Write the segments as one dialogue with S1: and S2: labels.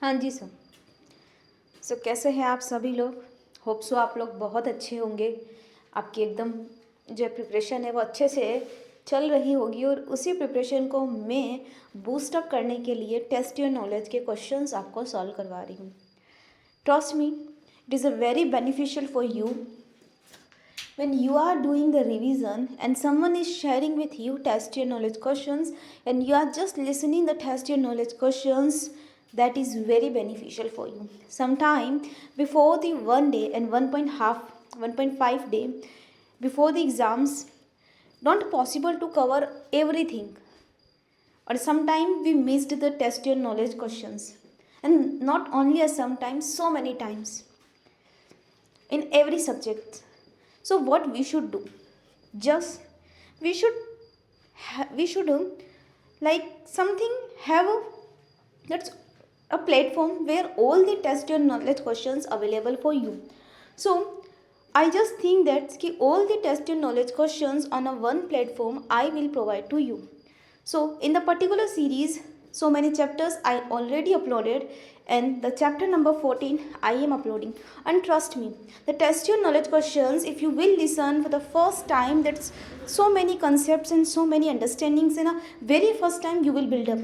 S1: हाँ जी सर। कैसे हैं आप सभी लोग? होप सो आप लोग बहुत अच्छे होंगे। आपकी एकदम जो प्रिपरेशन है वो अच्छे से चल रही होगी और उसी प्रिपरेशन को मैं बूस्ट अप करने के लिए टेस्ट योर नॉलेज के क्वेश्चंस आपको सॉल्व करवा रही हूँ। Trust me, it is a very beneficial for you when you are doing the revision and someone is sharing with you test your knowledge questions and you are just listening the test your knowledge questions. That is very beneficial for you. Sometime before the 1 day and 1.5 day before the exams, not possible to cover everything, or sometimes we missed the test your knowledge questions, and not only as sometimes, so many times in every subject. So what we should do? Just we should we should like something have that's a platform where all the test your knowledge questions available for you. So I just think that all the test your knowledge questions on a one platform I will provide to you. So in the particular series, so many chapters I already uploaded, and the chapter number 14 I am uploading. And trust me, the test your knowledge questions, if you will listen for the first time, that's so many concepts and so many understandings in a very first time you will build up.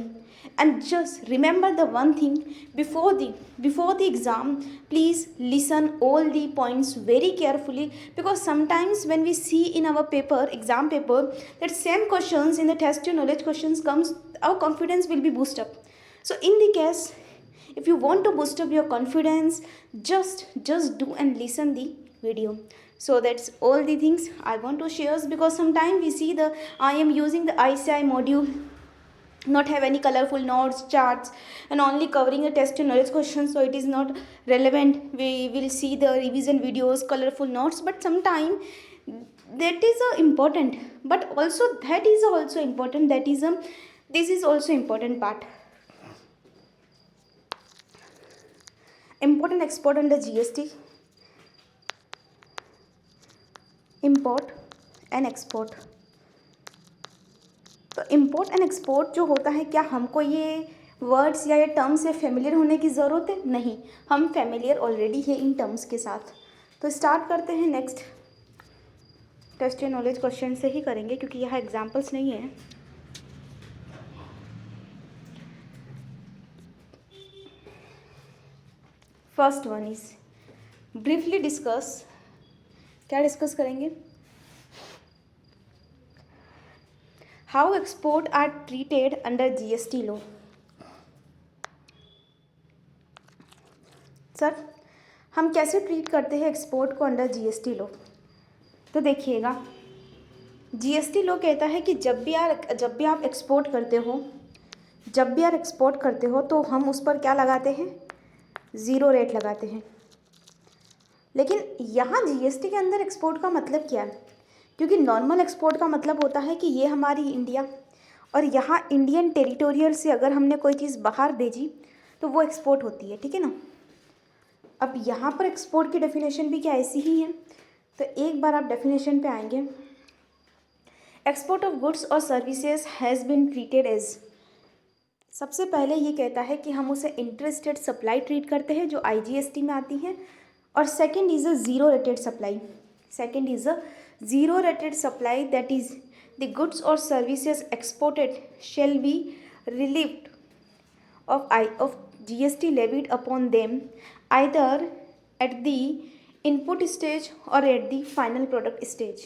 S1: And just remember the one thing, before the exam, please listen all the points very carefully, because sometimes when we see in our exam paper, that same questions in the test your knowledge questions comes, our confidence will be boosted up. So in the case, if you want to boost up your confidence, just do and listen the video. So that's all the things I want to share, because sometimes we see the I am using the ICI module, not have any colorful notes, charts, and only covering a test and knowledge questions, so it is not relevant. We will see the revision videos, colorful notes, but sometime that is important, but also that is also important, that is this is also important part. Import and export under GST. Import and export. तो import and export जो होता है, क्या हमको ये words या ये terms से फेमिलियर होने की ज़रूरत है? नहीं, हम फेमिलियर ऑलरेडी है इन टर्म्स के साथ। तो स्टार्ट करते हैं। Next test your knowledge question से ही करेंगे, क्योंकि यहाँ एग्जाम्पल्स नहीं है। First one is briefly discuss. क्या डिस्कस करेंगे? How export are treated under GST law. Sir, हम कैसे ट्रीट करते हैं एक्सपोर्ट को अंडर GST लॉ? तो देखिएगा, GST लॉ कहता है कि जब भी आप एक्सपोर्ट करते हो तो हम उस पर क्या लगाते हैं? ज़ीरो रेट लगाते हैं। लेकिन यहाँ GST के अंदर एक्सपोर्ट का मतलब क्या है? क्योंकि नॉर्मल एक्सपोर्ट का मतलब होता है कि ये हमारी इंडिया, और यहाँ इंडियन टेरिटोरियल से अगर हमने कोई चीज़ बाहर भेजी तो वो एक्सपोर्ट होती है, ठीक है ना। अब यहाँ पर एक्सपोर्ट की डेफिनेशन भी क्या ऐसी ही है? तो एक बार आप डेफिनेशन पे आएंगे। एक्सपोर्ट ऑफ गुड्स और services has been treated as, सबसे पहले ये कहता है कि हम उसे इंटरस्टेट सप्लाई ट्रीट करते हैं, जो IGST में आती हैं। और second is a zero rated supply. That is the goods और services exported shall be relieved of GST levied upon them either at the input stage or at the final product stage.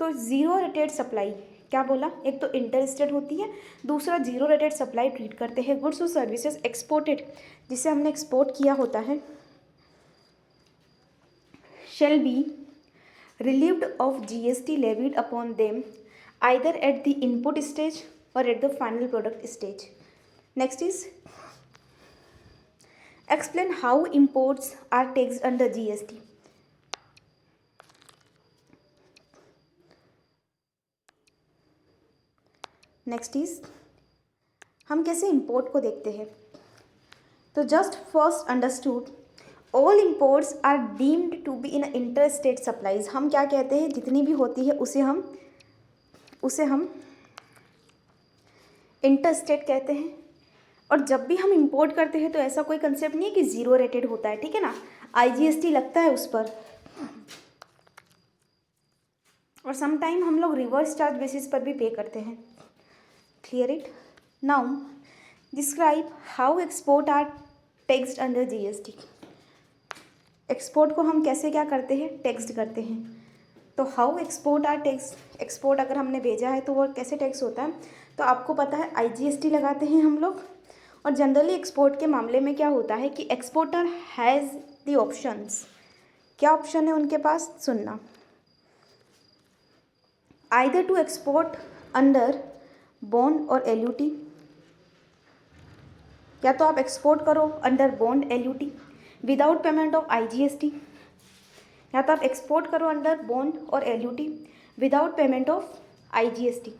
S1: तो zero rated supply क्या बोला? एक तो interstate होती है, दूसरा zero rated supply treat करते हैं गुड्स और सर्विसेज एक्सपोर्टेड, जिसे हमने एक्सपोर्ट किया होता है, shall be relieved of GST levied upon them either at the input stage or at the final product stage. Next is explain how imports are taxed under GST. Next is हम कैसे import को देखते हैं? तो just first understood all imports are deemed to be in interstate supplies. हम क्या कहते हैं? जितनी भी होती है उसे हम इंटरस्टेट कहते हैं। और जब भी हम इंपोर्ट करते हैं तो ऐसा कोई कंसेप्ट नहीं है कि ज़ीरो रेटेड होता है, ठीक है ना, IGST लगता है उस पर। और सम टाइम हम लोग रिवर्स चार्ज बेसिस पर भी पे करते हैं। Clear it. Now describe how export are taxed under GST। Export को हम कैसे क्या करते हैं, टैक्स्ड करते हैं। तो how export are tax, export अगर हमने भेजा है तो वो कैसे टैक्स होता है, तो आपको पता है IGST लगाते हैं हम लोग। और जनरली एक्सपोर्ट के मामले में क्या होता है कि एक्सपोर्टर हैज़ द ऑप्शंस। क्या ऑप्शन है उनके पास, सुनना। Either to export under bond और LUT, या तो आप एक्सपोर्ट करो under bond LUT without payment of IGST, या तो आप एक्सपोर्ट करो अंडर बॉन्ड और LUT without payment of IGST,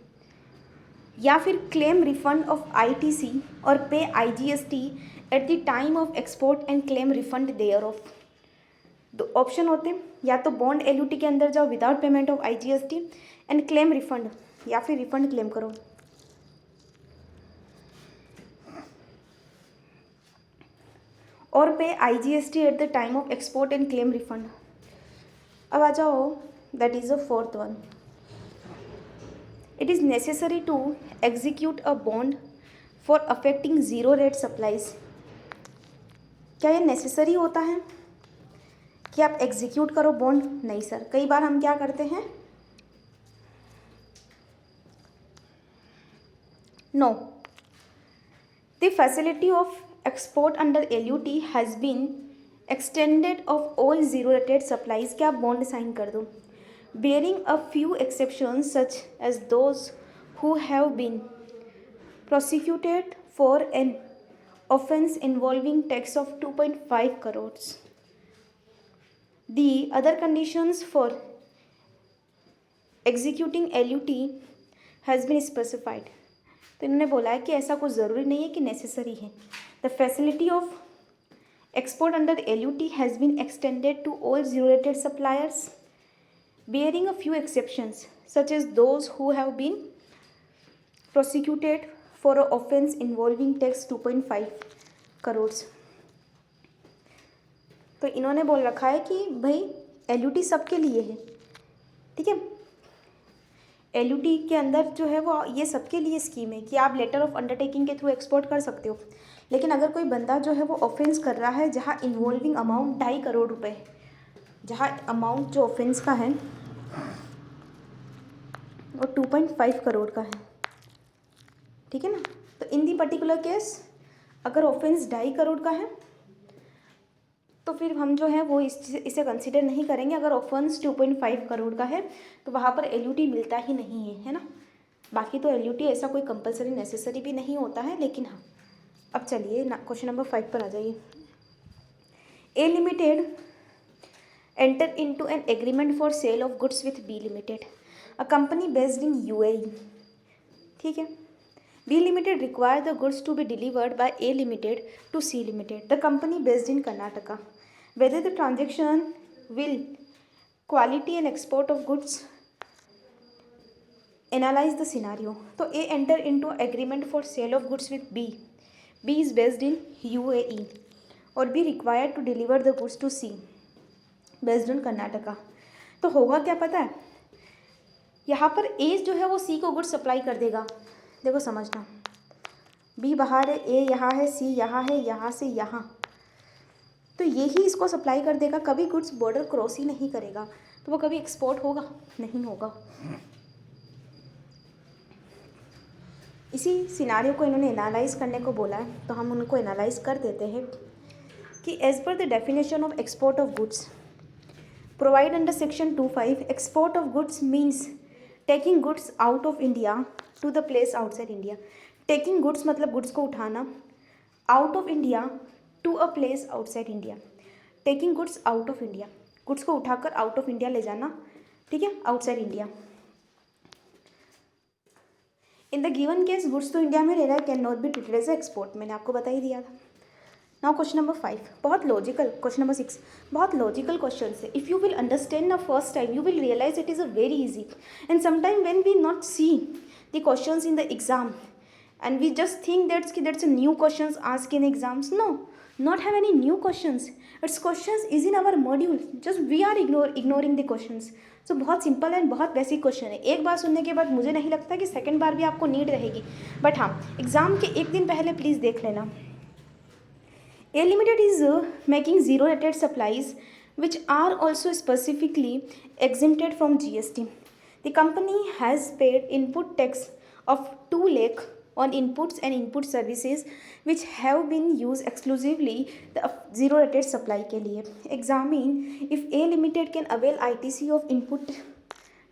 S1: या फिर क्लेम रिफंड ऑफ ITC और pay IGST at the time of export and claim refund thereof. दो option होते हैं, या तो बॉन्ड LUT के अंदर जाओ without payment of IGST and claim refund, या फिर रिफंड क्लेम करो। और pay IGST at the time of export and claim refund. अब आ जाओ, that is the fourth one. It is necessary to execute a bond for affecting zero rate supplies. क्या ये necessary होता है कि आप एग्जीक्यूट करो बॉन्ड? नहीं सर, कई बार हम क्या करते हैं, no, the facility of export under LUT has been extended of all zero rated supplies. क्या आप बॉन्ड साइन कर दो, bearing a few exceptions such as those who have been prosecuted for an offence involving tax of 2.5 crores. The other conditions for executing LUT has been specified. तो इन्होंने बोला है कि ऐसा कुछ ज़रूरी नहीं है कि नेसेसरी है। The facility of export under LUT has been extended to all zero rated suppliers bearing a few exceptions such as those who have been prosecuted for an offence involving tax 2.5 crores। तो इन्होंने बोल रखा है कि भाई LUT सबके लिए है, ठीक है। LUT के अंदर जो है वो ये सबके लिए स्कीम है कि आप लेटर ऑफ अंडरटेकिंग के थ्रू एक्सपोर्ट कर सकते हो। लेकिन अगर कोई बंदा जो है वो ऑफेंस कर रहा है जहाँ इन्वॉल्विंग अमाउंट 2.5 करोड़ रुपए है, जहाँ अमाउंट जो ऑफेंस का है वो 2.5 करोड़ का है, ठीक है ना। तो इन दी पर्टिकुलर केस अगर ऑफेंस 2.5 करोड़ का है तो फिर हम जो है वो इसे कंसिडर नहीं करेंगे। अगर ऑफेंस 2.5 करोड़ का है तो वहाँ पर LUT मिलता ही नहीं है ना। बाकी तो LUT ऐसा कोई कंपलसरी नेसेसरी भी नहीं होता है। लेकिन हाँ, अब चलिए ना क्वेश्चन नंबर 5 पर आ जाइए। A limited enter into an agreement for sale of goods with B Limited, a company based in UAE, ठीक है। B Limited require the goods to be delivered by A Limited to C Limited, the company based in Karnataka. Whether the transaction will quality and export of goods, analyze the scenario. तो A enter into agreement for sale of goods with B. B is based in UAE और B required to deliver the goods to C based on Karnataka. तो होगा क्या पता है, यहाँ पर ए जो है वो सी को गुड्स सप्लाई कर देगा। देखो समझना, बी बाहर है, ए यहाँ है, सी यहाँ है, यहाँ से यहाँ, तो यही इसको सप्लाई कर देगा। कभी गुड्स बॉर्डर क्रॉस ही नहीं करेगा, तो वो कभी एक्सपोर्ट होगा नहीं होगा। इसी सिनारियो को इन्होंने एनालाइज करने को बोला है, तो हम उनको एनालाइज कर देते हैं कि एज पर the definition of export of goods provide under section 2.5, export of goods means taking goods out of India to the place outside India. taking goods मतलब goods को उठाना, out of India to a place outside India. taking goods out of India, goods को उठाकर out of India ले जाना, ठीक है, outside India. in the given case goods तो इंडिया में रह रहा है, can not be treated as export, मैंने आपको बता ही दिया था। नाउ क्वेश्चन नंबर 5 बहुत लॉजिकल, क्वेश्चन नंबर 6 बहुत लॉजिकल क्वेश्चन है। If you will understand the first time you will realise it is a very easy, and sometime when we not see the questions in the exam and we just think that's a new questions asked in exams. No, not have any new questions. It's questions is in our module, just we are ignoring the questions. So बहुत simple and बहुत basic question है. एक बार सुनने के बाद मुझे नहीं लगता कि सेकंड बार भी आपको नीड रहेगी, बट हाँ एग्ज़ाम के एक दिन पहले प्लीज़ देख लेना. A Limited is making zero rated supplies which are also specifically exempted from GST. The company has paid input tax of 2 lakh on inputs and input services which have been used exclusively the zero rated supply के लिए. Examine if A Limited can avail ITC of input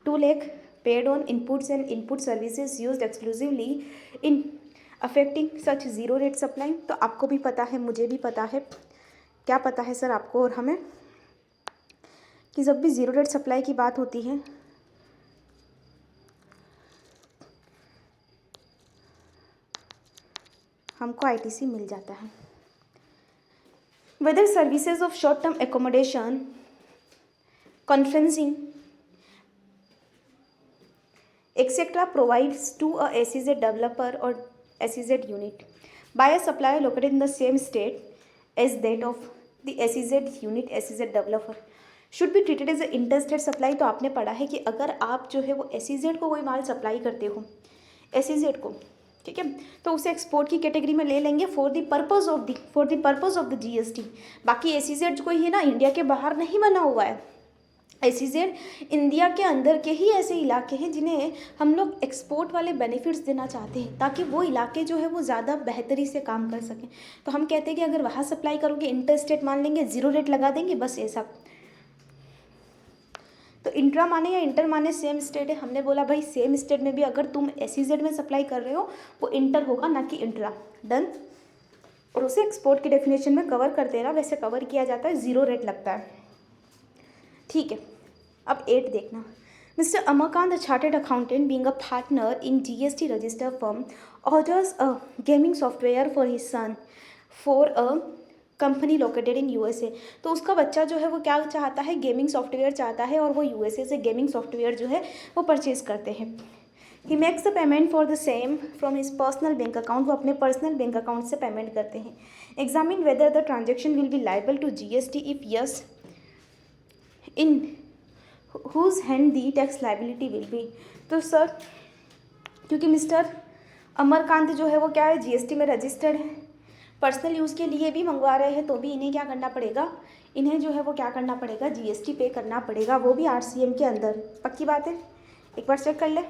S1: 2 lakh paid on inputs and input services used exclusively in affecting such zero rate supply. तो आपको भी पता है, मुझे भी पता है. क्या पता है सर आपको और हमें, कि जब भी ज़ीरो रेट सप्लाई की बात होती है हमको आईटीसी मिल जाता है. Whether services of short term accommodation, conferencing etcetera provides to a SEZ developer और SEZ unit by a supplier located in the same state as that of the SEZ unit. SEZ developer should be treated as a interstate supply. तो आपने पढ़ा है कि अगर आप जो है वो SEZ को कोई माल सप्लाई करते हो, SEZ को, ठीक है, तो उसे एक्सपोर्ट की कैटेगरी में ले लेंगे for the purpose of the GST. बाकी SEZ कोई है ना इंडिया के बाहर नहीं बना हुआ है. SEZ इंडिया के अंदर के ही ऐसे इलाके हैं जिन्हें हम लोग एक्सपोर्ट वाले बेनिफिट्स देना चाहते हैं ताकि वो इलाके जो है वो ज़्यादा बेहतरी से काम कर सकें. तो हम कहते हैं कि अगर वहाँ सप्लाई करोगे इंटर स्टेट मान लेंगे, ज़ीरो रेट लगा देंगे, बस ये सब. तो इंट्रा माने या इंटर माने सेम स्टेट है. हमने बोला भाई सेम स्टेट में भी अगर तुम SEZ में सप्लाई कर रहे हो वो इंटर होगा ना कि इंट्रा. डन. और उसे एक्सपोर्ट की डेफिनेशन में कवर कर देना, वैसे कवर किया जाता है, ज़ीरो रेट लगता है. ठीक है. अब 8 देखना. Mister Amarkant, the chartered accountant, being a partner in GST register firm, orders a gaming software for his son for a company located in USA. तो उसका बच्चा जो है वो क्या चाहता है, गेमिंग सॉफ्टवेयर चाहता है और वो USA से गेमिंग सॉफ्टवेयर जो है वो परचेज करते हैं. He makes the payment for the same from his personal bank account. वो अपने पर्सनल बैंक अकाउंट से पेमेंट करते हैं. Examine whether the transaction will be liable to GST. If yes, in whose hand the tax liability will be. तो sir क्योंकि mister Amarkant जो है वो क्या है, GST में रजिस्टर्ड है, पर्सनल यूज़ के लिए भी मंगवा रहे हैं, तो भी इन्हें क्या करना पड़ेगा, इन्हें जो है वो क्या करना पड़ेगा, GST पे करना पड़ेगा, वो भी RCM के अंदर. पक्की बात है, एक बार चेक कर ले.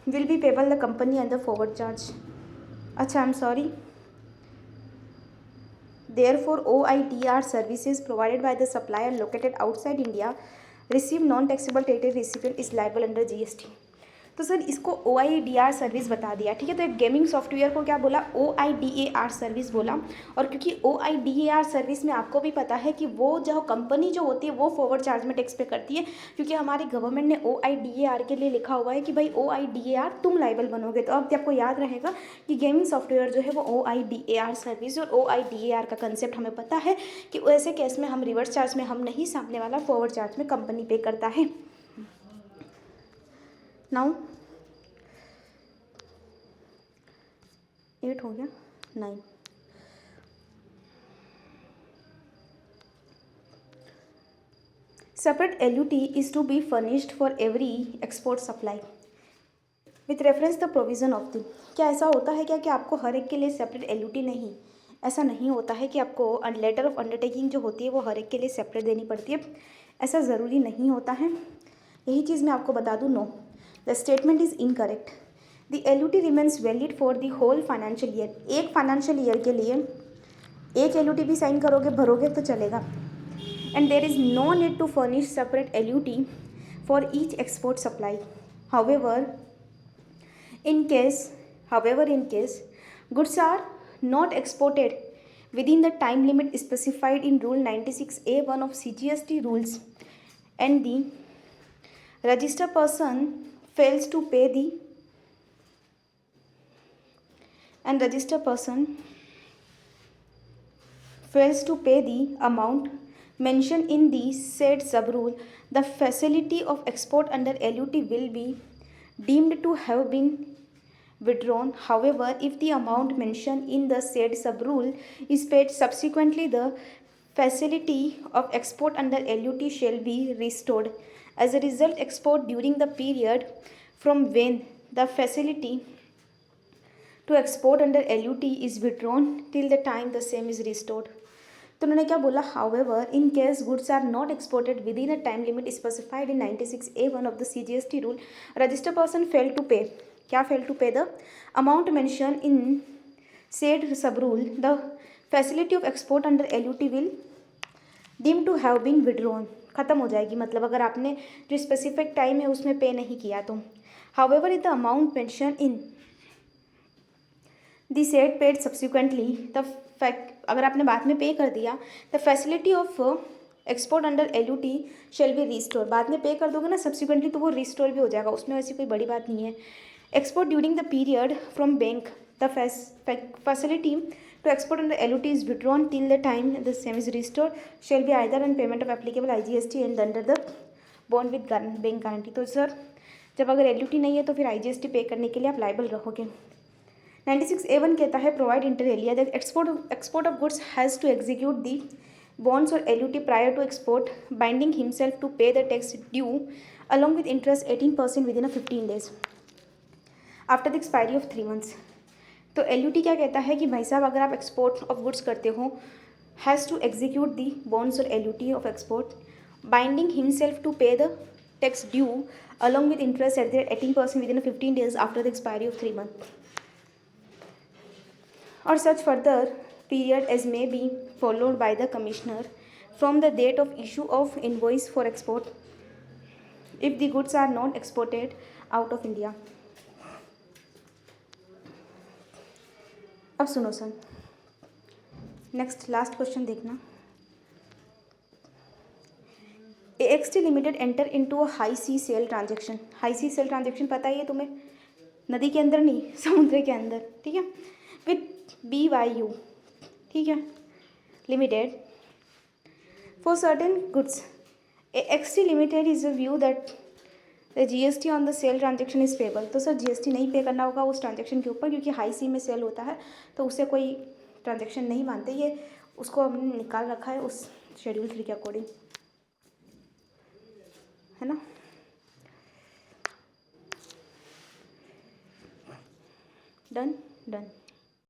S1: Will be payable the company under forward charge. अच्छा, I am sorry. Therefore, OIDR services provided by the supplier located outside India receive non-taxable territory recipient is liable under GST. तो सर इसको OIDR service बता दिया, ठीक है. तो एक gaming software को क्या बोला, OIDAR सर्विस बोला. और क्योंकि OIDAR सर्विस में आपको भी पता है कि वो जो कंपनी जो होती है वो फॉरवर्ड चार्ज में टैक्स पे करती है, क्योंकि हमारी गवर्नमेंट ने OIDAR के लिए लिखा हुआ है कि भाई OIDAR तुम लाइबल बनोगे. तो अब आपको याद रहेगा कि गेमिंग सॉफ्टवेयर जो है वो OIDAR सर्विस, और OIDAR का कंसेप्ट हमें पता है कि ऐसे केस में हम रिवर्स चार्ज में हम नहीं, सामने वाला फॉरवर्ड चार्ज में कंपनी पे करता है. नाउ 8 हो गया, 9. Separate LUT is to be furnished for every export supply with reference the provision of the. क्या ऐसा होता है क्या कि आपको हर एक के लिए सेपरेट LUT नहीं, ऐसा नहीं होता है कि आपको लेटर ऑफ अंडरटेकिंग जो होती है वो हर एक के लिए सेपरेट देनी पड़ती है, ऐसा ज़रूरी नहीं होता है. यही चीज़ मैं आपको बता दूँ. No, the statement is incorrect. The LUT remains valid for the whole financial year. एक फाइनेंशियल ईयर के लिए एक LUT भी साइन करोगे, भरोगे तो चलेगा. And there is no need to furnish separate LUT for each export supply. However in case goods are not exported within the time limit specified in Rule 96A1 of CGST rules and the registered person fails to pay the amount mentioned in the said sub-rule, the facility of export under LUT will be deemed to have been withdrawn. However, if the amount mentioned in the said sub-rule is paid subsequently, the facility of export under LUT shall be restored. As a result, export during the period from when the facility to export under LUT is withdrawn till the time the same is restored. तो उन्होंने क्या बोला, however in case goods are not exported within a time limit specified in 96A(1) of the CGST rule, registered person fail to pay, क्या fail to pay the amount mention in said sub rule, the facility of export under LUT will deem to have been withdrawn, खत्म हो जाएगी। मतलब अगर आपने जो specific time है उसमें पे नहीं किया तो। However if the amount mention in the said paid subsequently, the अगर आपने बाद में पे कर दिया, the facility of export under LUT shall be restore, बाद में पे कर दोगे ना सब्सिक्वेंटली तो वो रिस्टोर भी हो जाएगा, उसमें वैसी कोई बड़ी बात नहीं है। Export during the period from bank, the facility to export under LUT is withdrawn till the time the same is restore shall be either on payment of applicable IGST and under the bond with bank guarantee. तो sir जब अगर LUT नहीं है तो फिर IGST पे करने के लिए आप लाइबल रहोगे। 96A(1) कहता है provide inter alia that export of goods has to execute the bonds और LUT prior to export, binding himself to pay the tax due along with interest 18% within 15 days after the expiry of 3 months। तो LUT क्या कहता है कि भाई साहब अगर आप एक्सपोर्ट ऑफ गुड्स करते हो, has to execute the bonds और LUT of export, binding himself to pay the tax due along with interest at the 18% within 15 days after the expiry of 3 months or such further period as may be followed by the commissioner from the date of issue of invoice for export if the goods are not exported out of India। अब सुनो sir, next last question देखना। AXT limited enter into a high sea sale transaction, high sea sale transaction पता ही है तुम्हें, नदी के अंदर नहीं समुद्र के अंदर, ठीक है, विथ BYU, ठीक है, limited for certain goods. AXT limited is a view that the GST on the sale transaction is payable. तो सर GST नहीं पे करना होगा उस ट्रांजेक्शन के ऊपर, क्योंकि हाई सी में सेल होता है तो उससे कोई ट्रांजेक्शन नहीं मानते, ये उसको हमने निकाल रखा है उस शेड्यूल 3 के अकॉर्डिंग, है ना। Done done.